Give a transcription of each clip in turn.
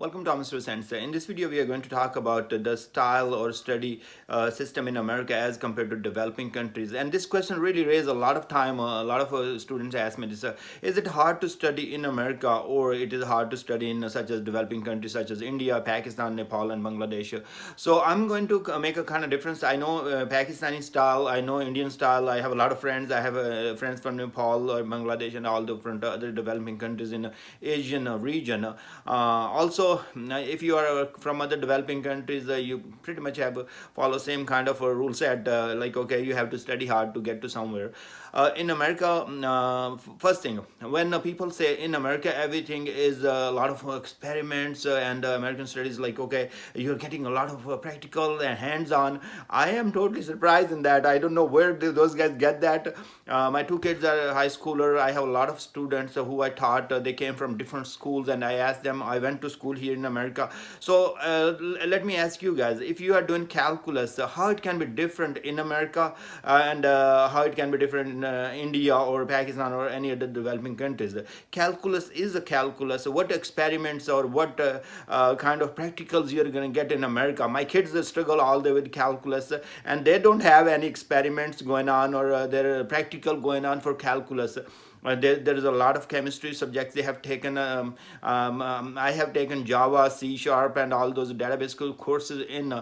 Welcome to Mr. Sense. In this video, we are going to talk about the style or study system in America as compared to developing countries. And this question really raised a lot of time. A lot of students ask me this: is it hard to study in America, or it is hard to study in such as developing countries such as India, Pakistan, Nepal, and Bangladesh? So I'm going to make a kind of difference. I know Pakistani style. I know Indian style. I have a lot of friends. I have friends from Nepal or Bangladesh and all different other developing countries in Asian region. Also, if you are from other developing countries, you pretty much have follow same kind of a rule set. Like, okay, you have to study hard to get to somewhere. In America, first thing, when people say in America everything is a lot of experiments and American studies, like, okay, you're getting a lot of practical and hands-on. I am totally surprised in that. I don't know where those guys get that. My two kids are high schooler. I have a lot of students who I taught. They came from different schools, and I asked them. I went to school here in America. So let me ask you guys: if you are doing calculus, how it can be different in America and how it can be different in India or Pakistan or any other developing countries? Calculus is a calculus. What experiments or what kind of practicals you're going to get in America? My kids struggle all day with calculus, and they don't have any experiments going on or they're practical going on for calculus. There is a lot of chemistry subjects they have taken. I have taken Java, C Sharp, and all those database courses in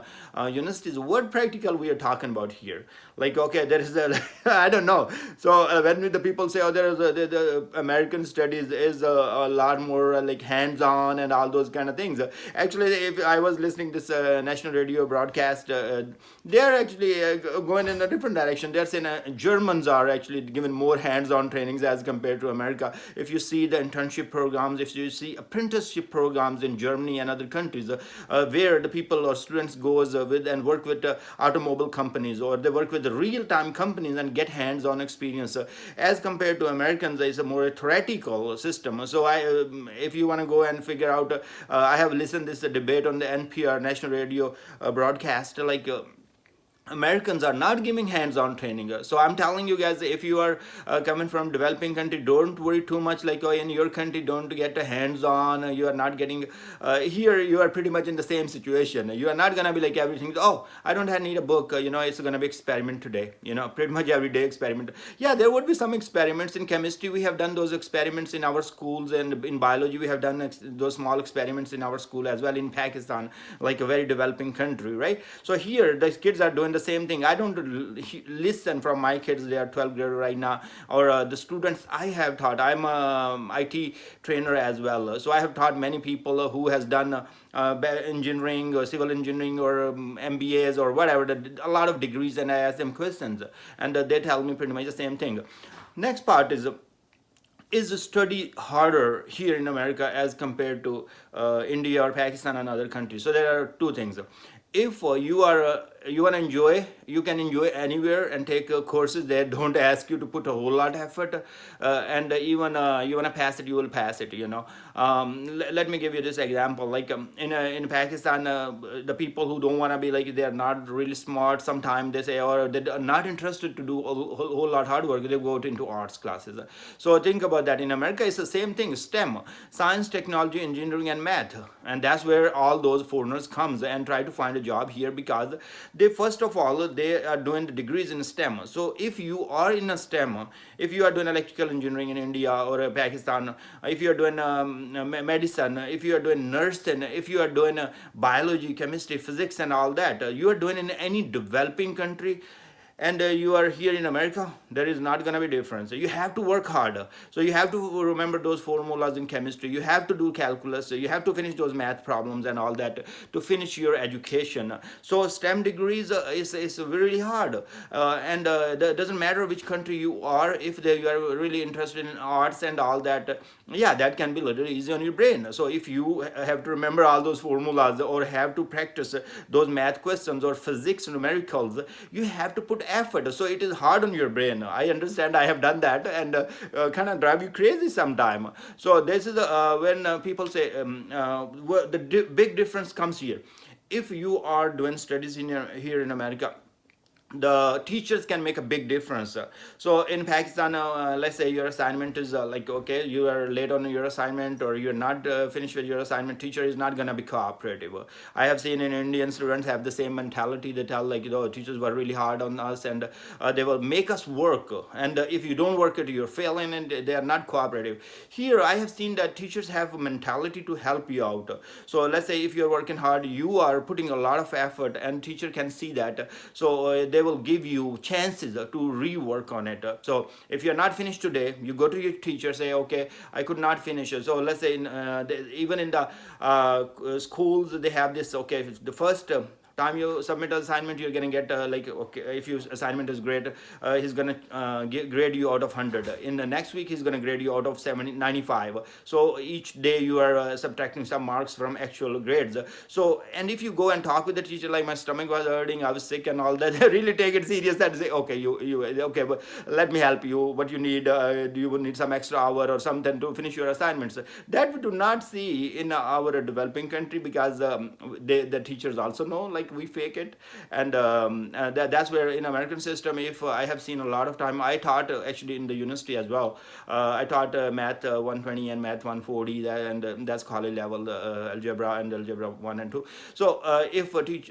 universities. What practical we are talking about here? Like, okay, there is a I don't know. So when the people say, oh, there is the American studies is a lot more like hands-on and all those kind of things. Actually, if I was listening to this national radio broadcast, they are actually going in a different direction. They're saying Germans are actually given more hands-on trainings as compared to America. If you see the internship programs, if you see apprenticeship programs in Germany and other countries, where the people or students goes with and work with automobile companies, or they work with the real-time companies and get hands-on experience, as compared to Americans, it's a more theoretical system. So if you want to go and figure out, I have listened this debate on the NPR national radio broadcast, like. Americans are not giving hands-on training. So I'm telling you guys, if you are coming from developing country, don't worry too much. Like, oh, in your country, don't get a hands-on. You are not getting here. You are pretty much in the same situation. You are not gonna be like everything. Oh, I don't need a book. It's gonna be experiment today. Pretty much every day experiment. Yeah, there would be some experiments in chemistry. We have done those experiments in our schools, and in biology, we have done those small experiments in our school as well. In Pakistan, like a very developing country, right? So here, the kids are doing the same thing. I don't listen from my kids. They are 12th grader right now, or the students I have taught. I'm a IT trainer as well, so I have taught many people who has done engineering or civil engineering or MBAs or whatever, a lot of degrees, and I ask them questions, and they tell me pretty much the same thing. Next part is study harder here in America as compared to India or Pakistan and other countries? So there are two things. If you want to enjoy, you can enjoy anywhere and take courses that don't ask you to put a whole lot of effort, and even you want to pass it, you will pass it. Let me give you this example. Like in Pakistan, the people who don't want to be, like, they are not really smart. Sometimes they say, or they are not interested to do a whole lot hard work. They go into arts classes. So think about that. In America, it's the same thing. STEM, science, technology, engineering, and math, and that's where all those foreigners comes and try to find a job here, because they, first of all, they are doing the degrees in STEM. So if you are in a STEM, if you are doing electrical engineering in India or Pakistan, if you are doing medicine, if you are doing nursing, if you are doing biology, chemistry, physics, and all that, you are doing in any developing country, and you are here in America, there is not going to be difference. So you have to work harder. So you have to remember those formulas in chemistry. You have to do calculus. So you have to finish those math problems and all that to finish your education. So STEM degrees is really hard. And it doesn't matter which country you are, if you are really interested in arts and all that, yeah, that can be a little easy on your brain. So if you have to remember all those formulas or have to practice those math questions or physics numericals, you have to put effort. So it is hard on your brain. I understand. I have done that, and kind of drive you crazy sometime. So this is when people say big difference comes here. If you are doing studies here in America, the teachers can make a big difference. So in Pakistan, let's say your assignment is like, okay, you are late on your assignment, or you're not finished with your assignment, teacher is not going to be cooperative. I have seen in Indian students have the same mentality. They tell, like, teachers were really hard on us, and they will make us work, and if you don't work it, you're failing, and they are not cooperative. Here I have seen that teachers have a mentality to help you out. So let's say if you're working hard, you are putting a lot of effort, and teacher can see that. So they will give you chances to rework on it. So if you're not finished today, you go to your teacher, say, okay, I could not finish it. So let's say even in the schools, they have this, okay, the first time you submit an assignment, you're going to get like, okay, if your assignment is great, he's going to grade you out of 100. In the next week, he's going to grade you out of 70, 95. So each day you are subtracting some marks from actual grades. So, and if you go and talk with the teacher, like, my stomach was hurting, I was sick and all that, they really take it serious, that say, okay, you okay, but let me help you, what you need, do you need some extra hour or something to finish your assignments. That we do not see in our developing country, because the teachers also know, like, we fake it. And that's where in American system, if I have seen a lot of time, I taught actually in the university as well. I taught math 120 and math 140, and that's college level algebra and algebra 1 and 2. So if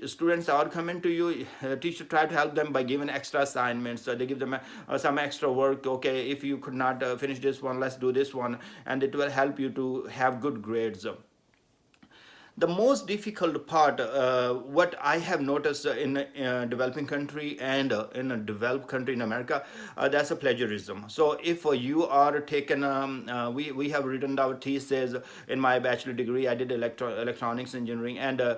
students are coming to you, teacher try to help them by giving extra assignments. They give them some extra work. Okay, if you could not finish this one, let's do this one, and it will help you to have good grades. The most difficult part, what I have noticed in a developing country and in a developed country in America, that's a plagiarism. So if you are taken, we have written our thesis. In my bachelor degree, I did electronics engineering, and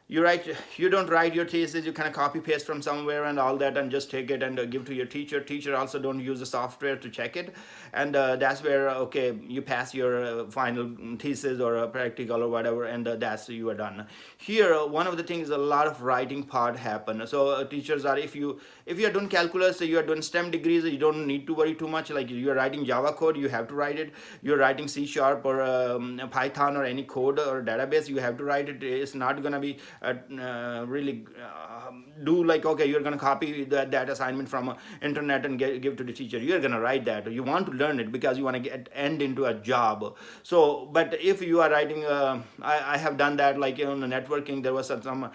you don't write your thesis, you kind of copy paste from somewhere and all that, and just take it and give to your teacher also don't use the software to check it. And that's where, okay, you pass your final thesis or a practical or whatever, and that's, you are done. Here one of the things, a lot of writing part happen. So teachers are, if you are doing calculus, you are doing STEM degrees, you don't need to worry too much. Like, you are writing Java code, you have to write it. You're writing C sharp or Python or any code or database, you have to write it. It's not going to be really do like, okay, you're going to copy that assignment from internet and give to the teacher. You're going to write that. You want to learn it because you want to get end into a job. So but if you are writing, I have done that, like, the networking, there was some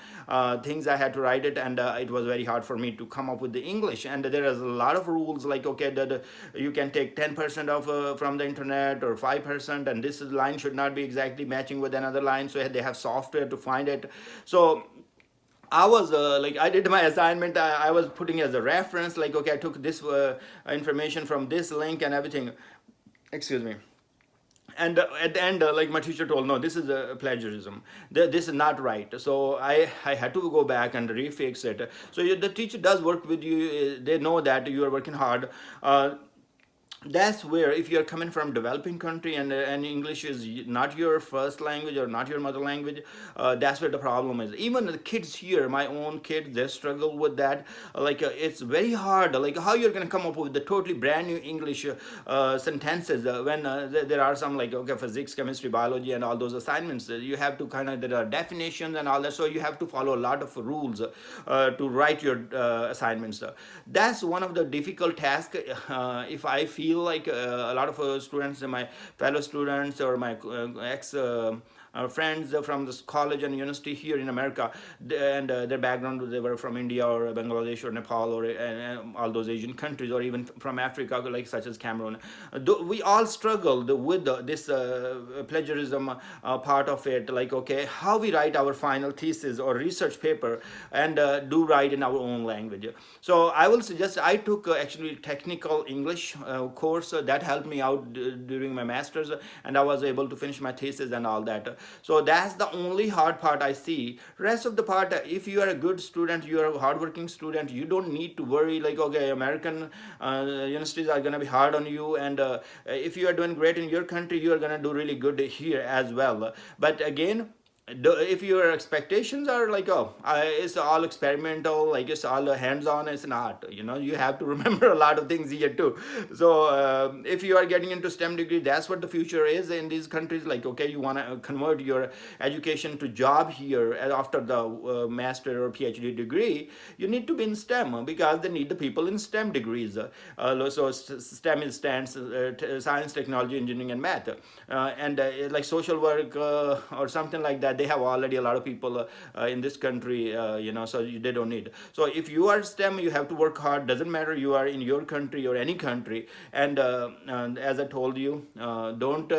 things I had to write it, and it was very hard for me to come up with the English. And there is a lot of rules, like, okay, that you can take 10% of from the internet or 5%, and this line should not be exactly matching with another line, so they have software to find it. So I was like, I did my assignment. I was putting as a reference, like, okay, I took this information from this link and everything. Excuse me. And at the end, like, my teacher told, no, this is plagiarism. This is not right. So I had to go back and refix it. So the teacher does work with you. They know that you are working hard. That's where, if you're coming from developing country, and English is not your first language or not your mother language, that's where the problem is. Even the kids here, my own kids, they struggle with that. Like, it's very hard, like, how you're going to come up with the totally brand new English sentences when there are some, like, okay, physics, chemistry, biology, and all those assignments. You have to kind of, there are definitions and all that, so you have to follow a lot of rules to write your assignments. That's one of the difficult tasks. If I feel like a lot of students, my fellow students or my ex friends from this college and university here in America, and their background, they were from India or Bangladesh or Nepal or all those Asian countries, or even from Africa, like such as Cameroon. We all struggled with this plagiarism part of it. Like, okay, how we write our final thesis or research paper, and do write in our own language. So I will suggest, I took actually technical English course that helped me out during my masters, and I was able to finish my thesis and all that. So that's the only hard part I see. Rest of the part, if you are a good student, you are a hardworking student, you don't need to worry, like, okay, American universities are going to be hard on you, and if you are doing great in your country, you are going to do really good here as well. But again, if your expectations are like, oh, it's all experimental, like it's all hands-on, it's not, you have to remember a lot of things here too. So if you are getting into STEM degree, that's what the future is in these countries. Like, okay, you want to convert your education to job here after the master or PhD degree, you need to be in STEM, because they need the people in STEM degrees. So STEM is stands science, technology, engineering, and math. And like social work or something like that, they have already a lot of people in this country, so they don't need. So if you are STEM, you have to work hard. Doesn't matter you are in your country or any country. And as I told you, don't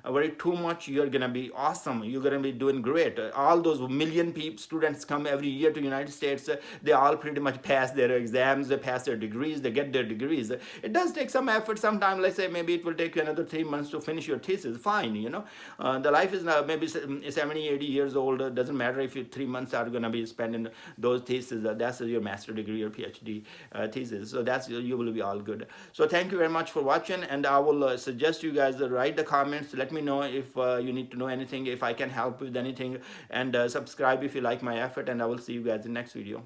worry too much. You're gonna be awesome. You're gonna be doing great. All those million people, students come every year to United States. They all pretty much pass their exams. They pass their degrees. They get their degrees. It does take some effort. Sometimes, let's say, maybe it will take you another 3 months to finish your thesis. Fine, the life is now maybe 70, 80 years old. Doesn't matter if you 3 months are gonna be spent in those theses. That's your master degree or PhD thesis. So that's, you will be all good. So thank you very much for watching, and I will suggest you guys write the comments. Let me know if you need to know anything, if I can help with anything, and subscribe if you like my effort, and I will see you guys in the next video.